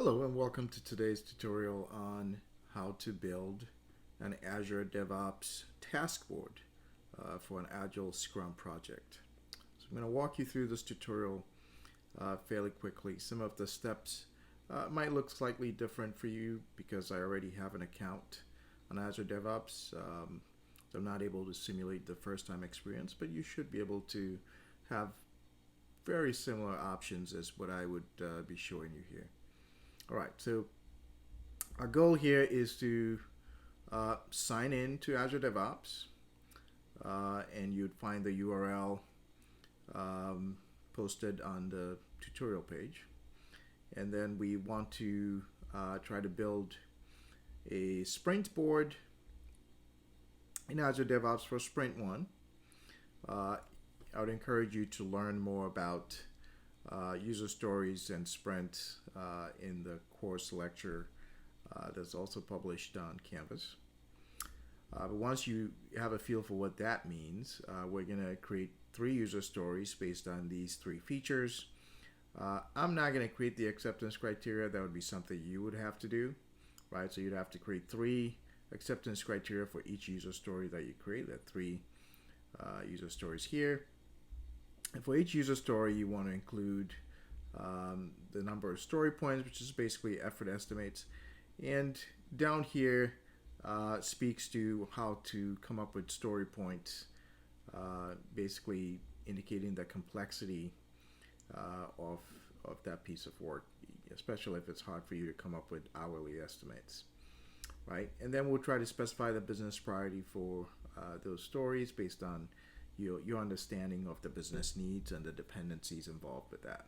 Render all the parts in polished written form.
Hello and welcome to today's tutorial on how to build an Azure DevOps task board for an Agile Scrum project. So I'm going to walk you through this tutorial fairly quickly. Some of the steps might look slightly different for you because I already have an account on Azure DevOps. So I'm not able to simulate the first time experience, but you should be able to have very similar options as what I would be showing you here. All right, so our goal here is to sign in to Azure DevOps, and you'd find the URL posted on the tutorial page. And then we want to try to build a sprint board in Azure DevOps for Sprint 1. I would encourage you to learn more about user stories and sprint in the course lecture that's also published on Canvas. But once you have a feel for what that means, we're going to create 3 user stories based on these 3 features. I'm not going to create the acceptance criteria. That would be something you would have to do, right? So you'd have to create 3 acceptance criteria for each user story that you create. There are 3 user stories here. And for each user story, you want to include the number of story points, which is basically effort estimates. And down here speaks to how to come up with story points, basically indicating the complexity of that piece of work, especially if it's hard for you to come up with hourly estimates, right? And then we'll try to specify the business priority for those stories based on your understanding of the business needs and the dependencies involved with that.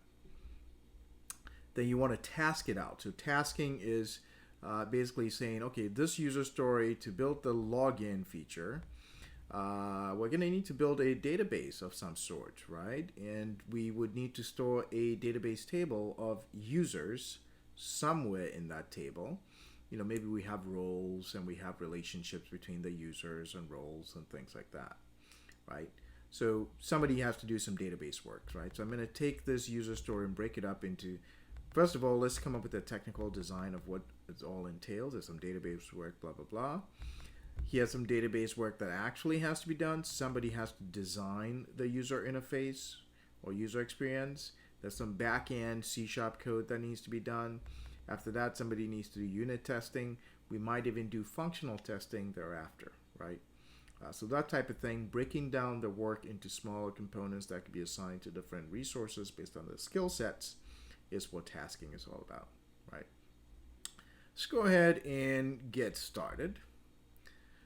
Then you want to task it out. So tasking is basically saying, okay, this user story, to build the login feature, we're going to need to build a database of some sort, right? And we would need to store a database table of users somewhere in that table. You know, maybe we have roles and we have relationships between the users and roles and things like that, right? So somebody has to do some database work, right? So I'm going to take this user story and break it up into, first of all, let's come up with a technical design of what it all entails. There's some database work, blah, blah, blah. Here's some database work that actually has to be done. Somebody has to design the user interface or user experience. There's some back-end C# code that needs to be done. After that, somebody needs to do unit testing. We might even do functional testing thereafter, right? So that type of thing, breaking down the work into smaller components that could be assigned to different resources based on the skill sets, is what tasking is all about, right? Let's go ahead and get started.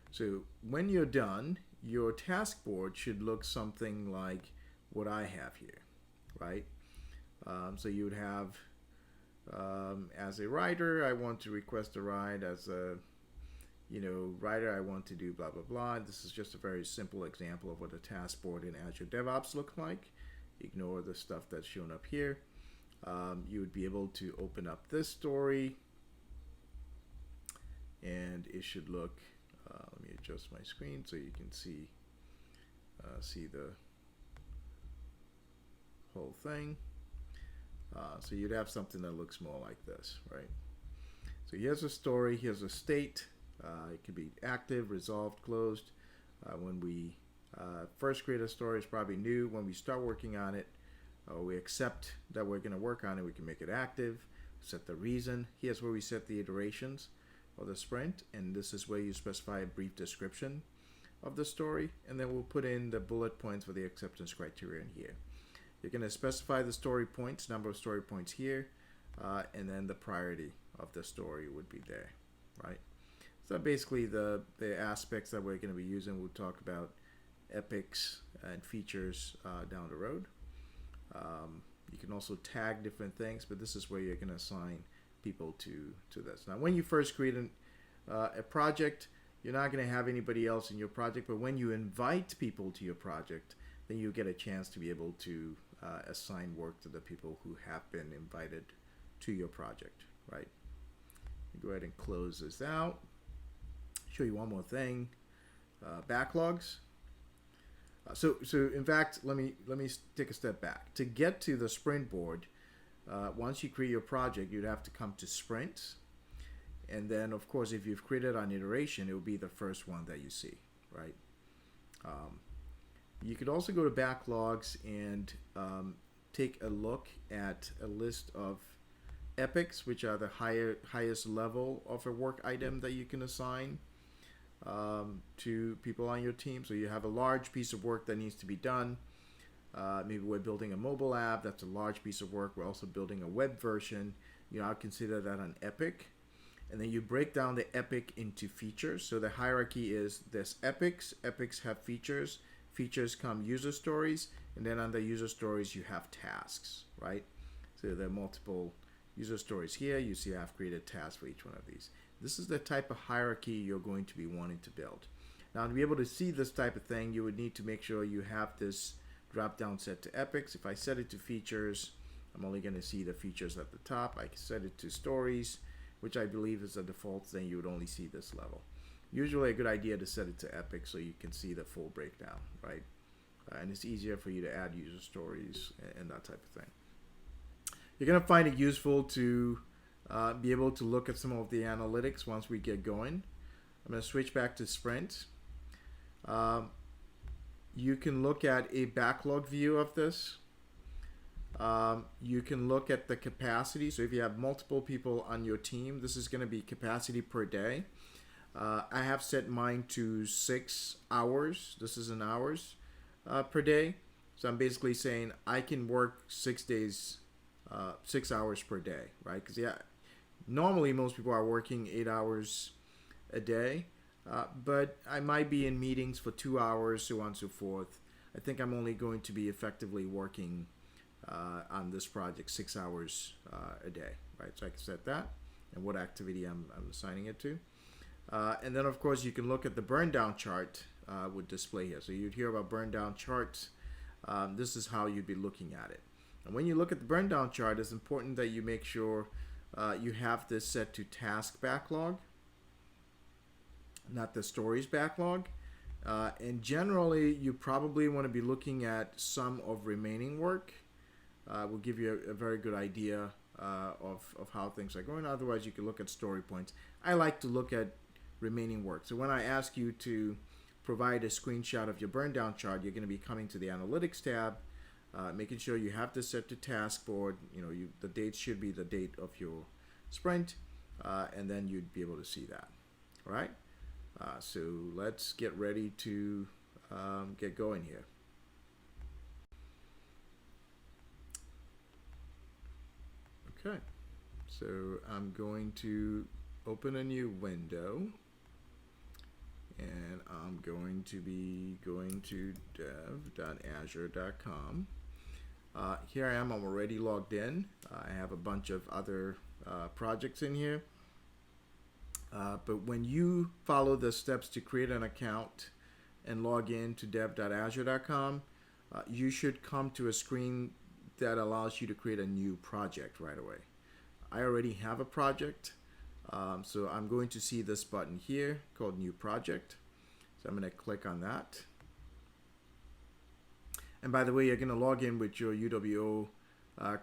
So when you're done, your task board should look something like what I have here, right? So you would have, as a writer, I want to request a ride. As a writer, I want to do blah, blah, blah. This is just a very simple example of what a task board in Azure DevOps looks like. Ignore the stuff that's shown up here. You would be able to open up this story and it should look, let me adjust my screen so you can see the whole thing. So you'd have something that looks more like this, right? So here's a story, here's a state. It could be active, resolved, closed. When we first create a story, it's probably new. When we start working on it, we accept that we're going to work on it. We can make it active, set the reason. Here's where we set the iterations of the sprint, and this is where you specify a brief description of the story, and then we'll put in the bullet points for the acceptance criterion here. You're going to specify the story points, number of story points here, and then the priority of the story would be there, right? So basically the aspects that we're going to be using, we'll talk about epics and features down the road. You can also tag different things, but this is where you're going to assign people to this. Now, when you first create a project, you're not going to have anybody else in your project, but when you invite people to your project, then you get a chance to be able to assign work to the people who have been invited to your project, right? Go ahead and close this out. Show you one more thing, backlogs. So in fact, let me take a step back. To get to the sprint board, once you create your project, you'd have to come to sprints. And then, of course, if you've created an iteration, it will be the first one that you see, right? You could also go to backlogs and take a look at a list of epics, which are the highest level of a work item that you can assign to people on your team. So you have a large piece of work that needs to be done. Maybe we're building a mobile app. That's a large piece of work. We're also building a web version. I'd consider that an epic. And then you break down the epic into features. So the hierarchy is there's epics. Epics have features. Features come user stories. And then under user stories, you have tasks, right? So there are multiple user stories here. You see I've created tasks for each one of these. This is the type of hierarchy you're going to be wanting to build. Now, to be able to see this type of thing, you would need to make sure you have this drop down set to epics. If I set it to features, I'm only going to see the features at the top. I can set it to stories, which I believe is the default, then you would only see this level. Usually a good idea to set it to epic so you can see the full breakdown, right? And it's easier for you to add user stories and that type of thing. You're going to find it useful to be able to look at some of the analytics once we get going. I'm going to switch back to Sprint. You can look at a backlog view of this. You can look at the capacity. So if you have multiple people on your team, this is going to be capacity per day. I have set mine to 6 hours. This is in hours per day. So I'm basically saying I can work 6 days, 6 hours per day, right? Because normally most people are working 8 hours a day. But I might be in meetings for 2 hours, so on and so forth. I think I'm only going to be effectively working on this project 6 hours a day, right? So I can set that and what activity I'm assigning it to. And then, of course, you can look at the burn down chart would display here. So you'd hear about burn down charts. This is how you'd be looking at it. And when you look at the burn down chart, it's important that you make sure you have this set to task backlog, not the stories backlog. And generally, you probably want to be looking at sum of remaining work. Will give you a very good idea of how things are going. Otherwise, you can look at story points. I like to look at remaining work. So when I ask you to provide a screenshot of your burn down chart, you're going to be coming to the analytics tab, making sure you have this set to task board. The date should be the date of your sprint, and then you'd be able to see that. All right. So let's get ready to get going here. Okay, so I'm going to open a new window, and I'm going to be going to dev.azure.com. Here I am, I'm already logged in. I have a bunch of other projects in here. But when you follow the steps to create an account and log in to dev.azure.com, you should come to a screen that allows you to create a new project right away. I already have a project, so I'm going to see this button here called New Project. So I'm going to click on that. And by the way, you're going to log in with your UWO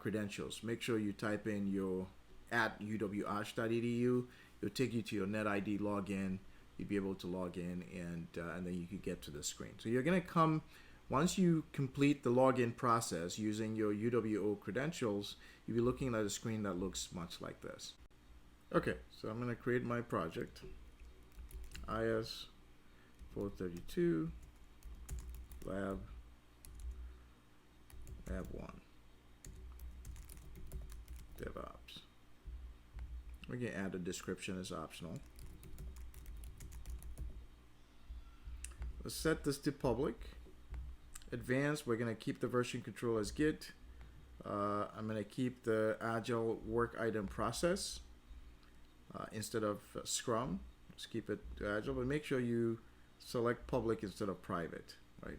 credentials. Make sure you type in your @uwosh.edu. It'll take you to your NetID login. You'd be able to log in, and then you could get to the screen. So you're going to come, once you complete the login process using your UWO credentials, you'll be looking at a screen that looks much like this. Okay, so I'm going to create my project. IS 432 Lab 1 DevOps. We can add a description as optional. Let's set this to public. Advanced, we're going to keep the version control as Git. I'm going to keep the agile work item process instead of Scrum. Let's keep it agile, but make sure you select public instead of private, right?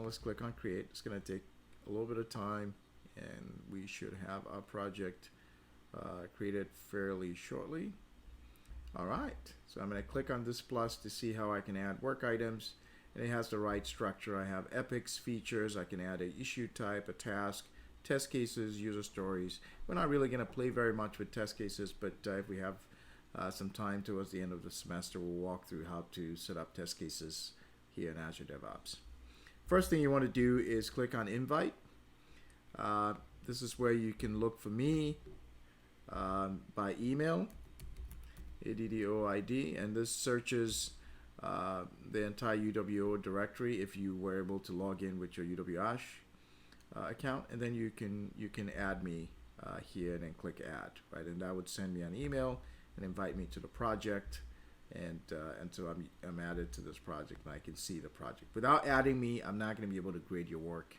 Let's click on create. It's going to take a little bit of time, and we should have our project created fairly shortly. All right, so I'm going to click on this plus to see how I can add work items, and it has the right structure. I have epics features. I can add an issue type, a task, test cases, user stories. We're not really going to play very much with test cases, but if we have some time towards the end of the semester, we'll walk through how to set up test cases here in Azure DevOps. First thing you want to do is click on Invite. This is where you can look for me by email, ADDOID, and this searches the entire UWO directory if you were able to log in with your UWAsh account, and then you can add me here and then click add, right? And that would send me an email and invite me to the project, and so I'm added to this project and I can see the project. Without adding me, I'm not going to be able to grade your work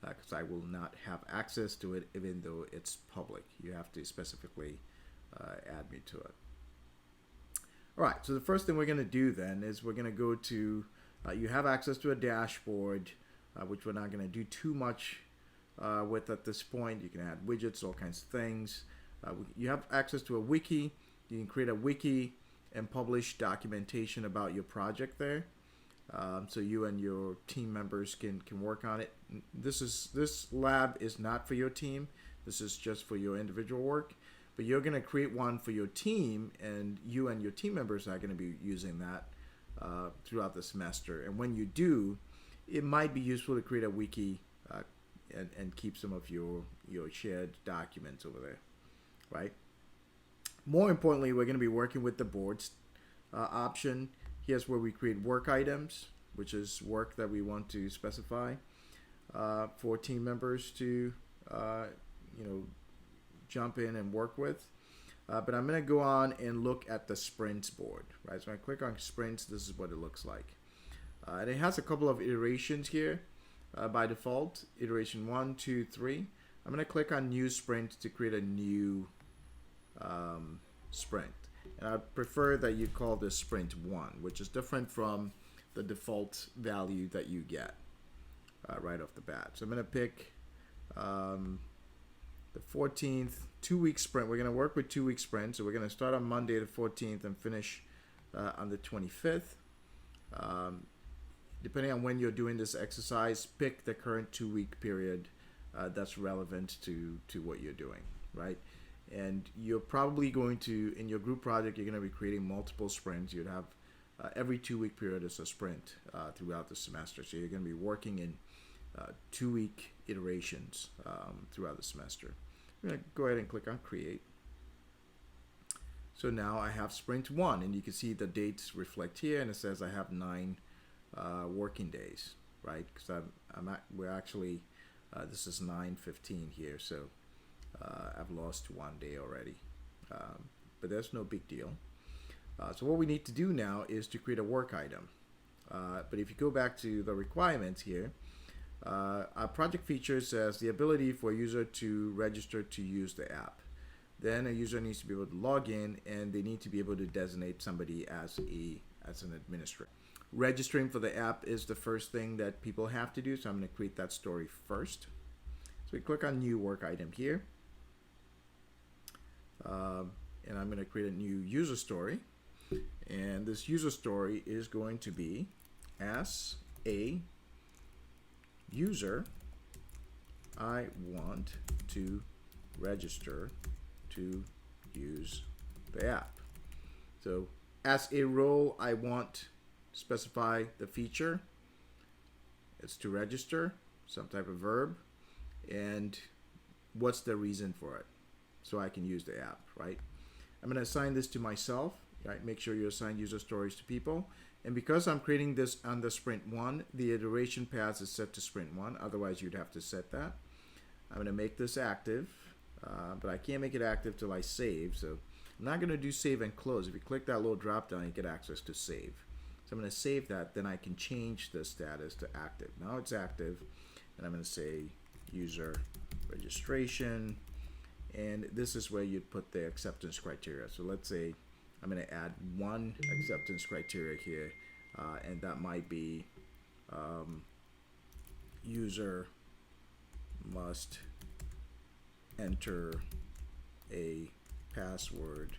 because I will not have access to it, even though it's public. You have to specifically add me to it. All right, so the first thing we're going to do then is we're going to go to, you have access to a dashboard, which we're not going to do too much with at this point. You can add widgets, all kinds of things. You have access to a wiki. You can create a wiki and publish documentation about your project there. So you and your team members can work on it. This lab is not for your team. This is just for your individual work. But you're going to create one for your team, and you and your team members are going to be using that throughout the semester. And when you do, it might be useful to create a wiki and keep some of your shared documents over there, right? More importantly, we're going to be working with the boards option. Here's where we create work items, which is work that we want to specify for team members to, jump in and work with. But I'm going to go on and look at the sprints board, right? So I click on sprints. This is what it looks like. And it has a couple of iterations here by default. Iteration 1, 2, 3. I'm going to click on new sprint to create a new sprint. And I prefer that you call this sprint 1, which is different from the default value that you get right off the bat. So I'm going to pick the 14th 2-week sprint. We're going to work with 2-week sprints. So we're going to start on Monday the 14th and finish on the 25th. Depending on when you're doing this exercise, pick the current 2-week period that's relevant to what you're doing, right? And you're probably going to, in your group project, you're going to be creating multiple sprints. You'd have every 2-week period is a sprint throughout the semester. So you're going to be working in 2-week iterations throughout the semester. I'm going to go ahead and click on create. So now I have sprint 1, and you can see the dates reflect here, and it says I have 9 working days, right? Because we're actually this is 9:15 here, so I've lost 1 day already, but that's no big deal. So what we need to do now is to create a work item. But if you go back to the requirements here, our project feature says the ability for a user to register to use the app. Then a user needs to be able to log in, and they need to be able to designate somebody as an administrator. Registering for the app is the first thing that people have to do, so I'm going to create that story first. So we click on new work item here, and I'm going to create a new user story, and this user story is going to be as a user, I want to register to use the app. So as a role, I want specify the feature. It's to register, some type of verb, and what's the reason for it, so I can use the app, right? I'm going to assign this to myself, right? Make sure you assign user stories to people. And because I'm creating this on the sprint 1, the iteration path is set to sprint 1. Otherwise, you'd have to set that. I'm going to make this active, but I can't make it active till I save. So I'm not going to do save and close. If you click that little drop down, you get access to save. So I'm going to save that. Then I can change the status to active. Now it's active, and I'm going to say user registration. And this is where you'd put the acceptance criteria. So let's say I'm going to add 1 acceptance criteria here, and that might be user must enter a password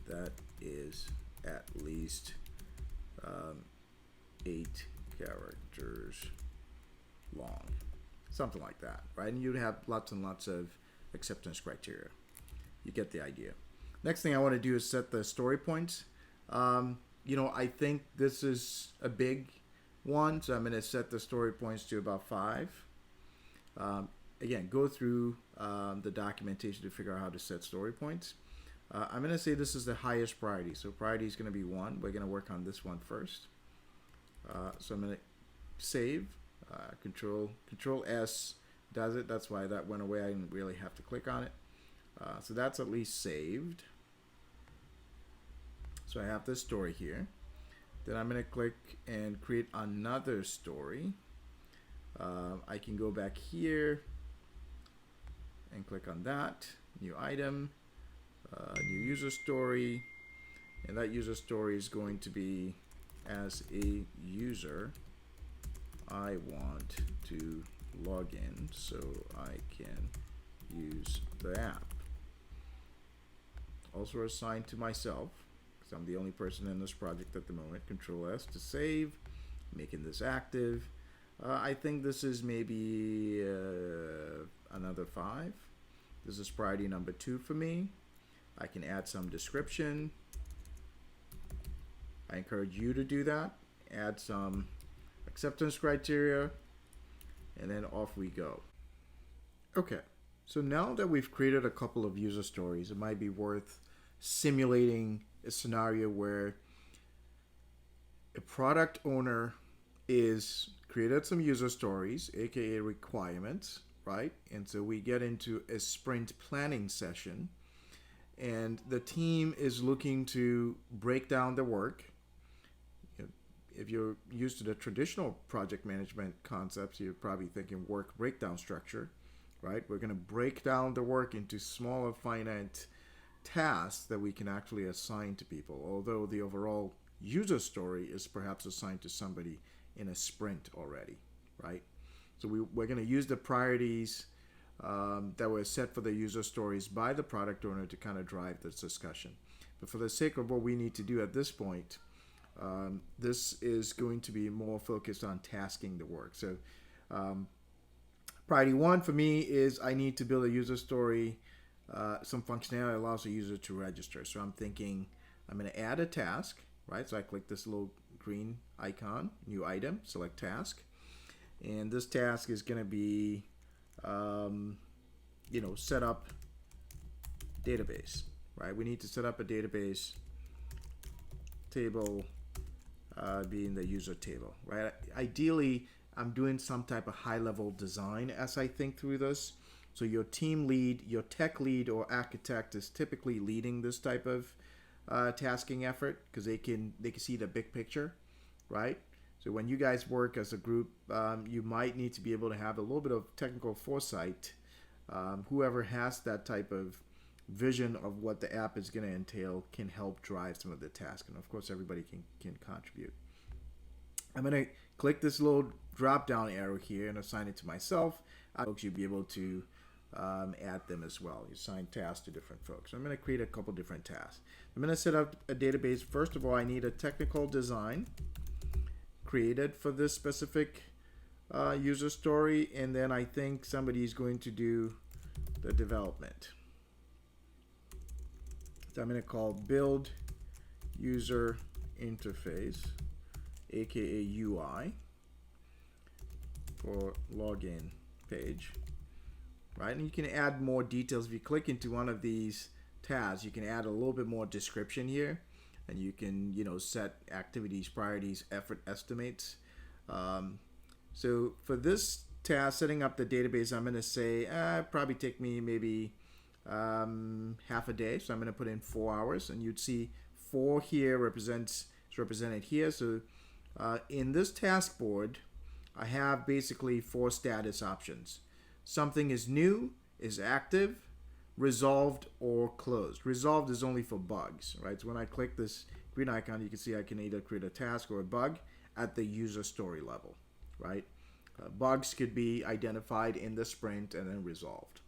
that is at least 8 characters long. something like that, right? And you'd have lots and lots of acceptance criteria. You get the idea. Next thing I want to do is set the story points. I think this is a big one, so I'm going to set the story points to about 5. Again, go through the documentation to figure out how to set story points. I'm going to say this is the highest priority, so priority is going to be 1. We're going to work on this one first. So I'm going to save. Control S does it. That's why that went away. I didn't really have to click on it. So that's at least saved. So I have this story here. Then I'm going to click and create another story. I can go back here and click on that. New item, new user story. And that user story is going to be, as a user, I want to log in so I can use the app. Also assigned to myself, because I'm the only person in this project at the moment. Control S to save, making this active. I think this is maybe another 5. This is priority number 2 for me. I can add some description. I encourage you to do that. Add some acceptance criteria, and then off we go. Okay, so now that we've created a couple of user stories, it might be worth simulating a scenario where a product owner is created some user stories, aka requirements, right? And so we get into a sprint planning session, and the team is looking to break down the work. If you're used to the traditional project management concepts, you're probably thinking work breakdown structure, right? We're going to break down the work into smaller, finite tasks that we can actually assign to people, although the overall user story is perhaps assigned to somebody in a sprint already, right? So we're going to use the priorities that were set for the user stories by the product owner to kind of drive this discussion. But for the sake of what we need to do at this point, this is going to be more focused on tasking the work. So priority 1 for me is I need to build a user story, some functionality that allows the user to register. So I'm thinking I'm going to add a task, right? So I click this little green icon, new item, select task. And this task is going to be, set up database, right? We need to set up a database table, being the user table, right? Ideally, I'm doing some type of high-level design as I think through this. So your team lead, your tech lead or architect is typically leading this type of tasking effort because they can see the big picture, right? So when you guys work as a group, you might need to be able to have a little bit of technical foresight. Whoever has that type of vision of what the app is going to entail can help drive some of the tasks, and of course everybody can contribute. I'm going to click this little drop down arrow here and assign it to myself. Folks, you'll be able to add them as well. You assign tasks to different folks. So I'm going to create a couple different tasks. I'm going to set up a database. First of all, I need a technical design created for this specific user story, and then I think somebody is going to do the development. So I'm going to call build user interface, aka UI, for login page, right? And you can add more details. If you click into one of these tabs, you can add a little bit more description here, and you can set activities, priorities, effort estimates. So for this task, setting up the database, I'm going to say probably take me maybe half a day. So I'm going to put in 4 hours, and you'd see 4 here is represented here. So in this task board, I have basically 4 status options. Something is new, is active, resolved, or closed. Resolved is only for bugs, right? So when I click this green icon, you can see I can either create a task or a bug at the user story level, right? Bugs could be identified in the sprint and then resolved.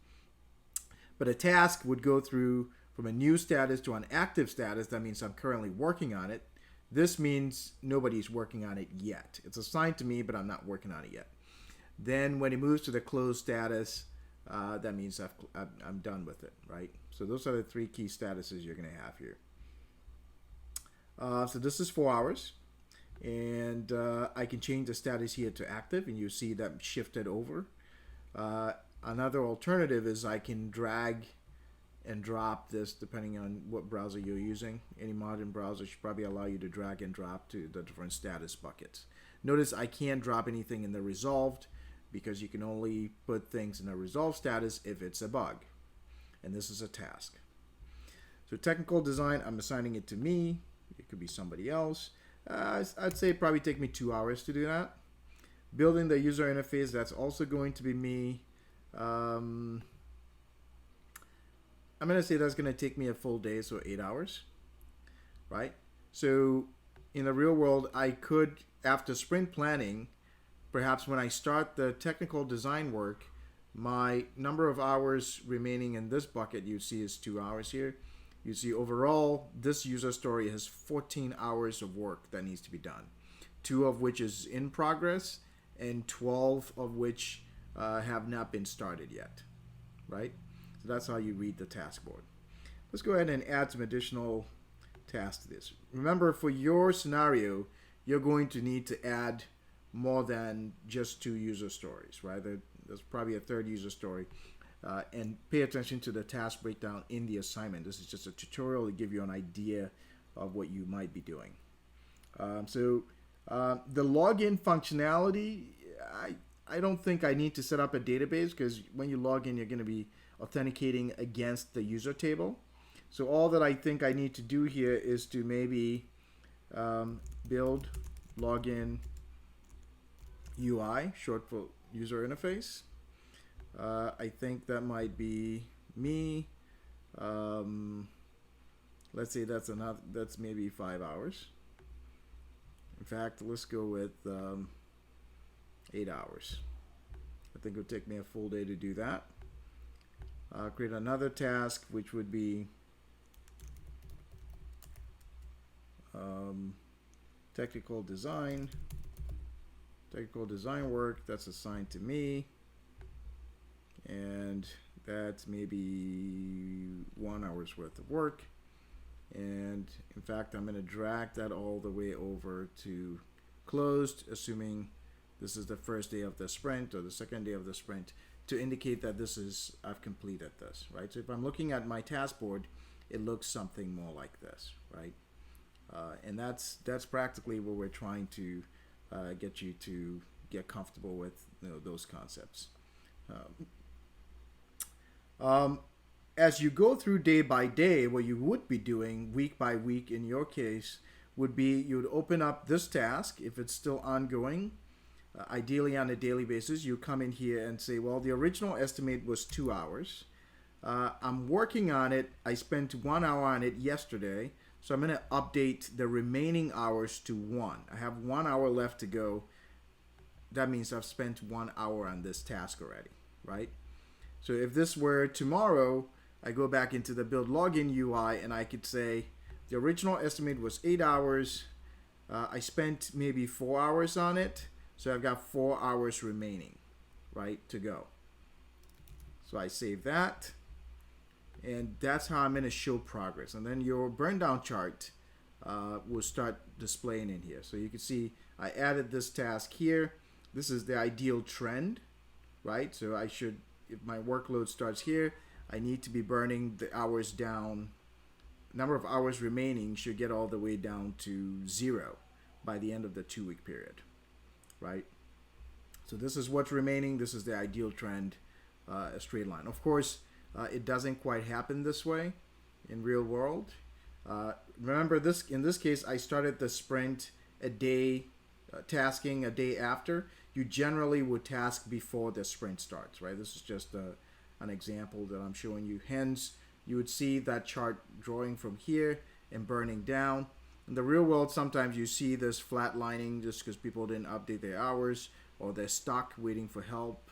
But a task would go through from a new status to an active status. That means I'm currently working on it. This means nobody's working on it yet. It's assigned to me, but I'm not working on it yet. Then when it moves to the closed status, that means I'm done with it, right? So those are the three key statuses you're going to have here. So this is 4 hours, and I can change the status here to active, and you see that shifted over. Another alternative is I can drag and drop this depending on what browser you're using. Any modern browser should probably allow you to drag and drop to the different status buckets. Notice I can't drop anything in the resolved because you can only put things in a resolved status if it's a bug. And this is a task. So technical design, I'm assigning it to me. It could be somebody else. I'd say it probably take me 2 hours to do that. Building the user interface, that's also going to be me. I'm going to say that's going to take me a full day, so 8 hours, right? So in the real world, I could, after sprint planning, perhaps when I start the technical design work, my number of hours remaining in this bucket you see is 2 hours here. You see overall, this user story has 14 hours of work that needs to be done, 2 of which is in progress and 12 of which have not been started yet, right? So that's how you read the task board. Let's go ahead and add some additional tasks to this. Remember, for your scenario, you're going to need to add more than just 2 user stories, right? There's probably a third user story. And pay attention to the task breakdown in the assignment. This is just a tutorial to give you an idea of what you might be doing. The login functionality, I don't think I need to set up a database because when you log in, you're going to be authenticating against the user table. So all that I think I need to do here is to maybe build login UI, short for user interface. I think that might be me. Let's say that's maybe 5 hours. In fact, let's go with 8 hours. I think it would take me a full day to do that. Create another task, which would be technical design work. That's assigned to me, and that's maybe 1 hour's worth of work. And in fact, I'm going to drag that all the way over to closed, assuming this is the first day of the sprint or the second day of the sprint, to indicate that I've completed this, right? So if I'm looking at my task board, it looks something more like this, right? And that's practically what we're trying to get you to get comfortable with, those concepts. As you go through day by day, what you would be doing week by week in your case would be you would open up this task if it's still ongoing. Ideally on a daily basis, you come in here and say, well, the original estimate was 2 hours. I'm working on it. I spent 1 hour on it yesterday, so I'm going to update the remaining hours to 1. I have 1 hour left to go. That means I've spent 1 hour on this task already, right? So if this were tomorrow, I go back into the build login UI and I could say the original estimate was 8 hours. I spent maybe 4 hours on it. So I've got 4 hours remaining, right, to go. So I save that. And that's how I'm going to show progress. And then your burn down chart will start displaying in here. So you can see I added this task here. This is the ideal trend, right? So I should, if my workload starts here, I need to be burning the hours down. Number of hours remaining should get all the way down to 0 by the end of the 2-week period, right? So this is what's remaining. This is the ideal trend, a straight line. Of course, it doesn't quite happen this way in real world. Remember, in this case, I started the sprint a day, tasking a day after. You generally would task before the sprint starts, right? This is just an example that I'm showing you. Hence, you would see that chart drawing from here and burning down. In the real world, sometimes you see this flatlining just because people didn't update their hours or they're stuck waiting for help,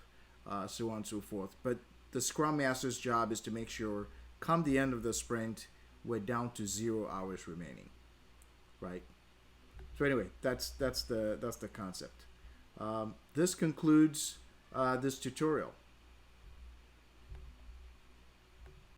so on and so forth. But the Scrum Master's job is to make sure come the end of the sprint, we're down to 0 hours remaining, right? So anyway, that's the concept. This concludes this tutorial.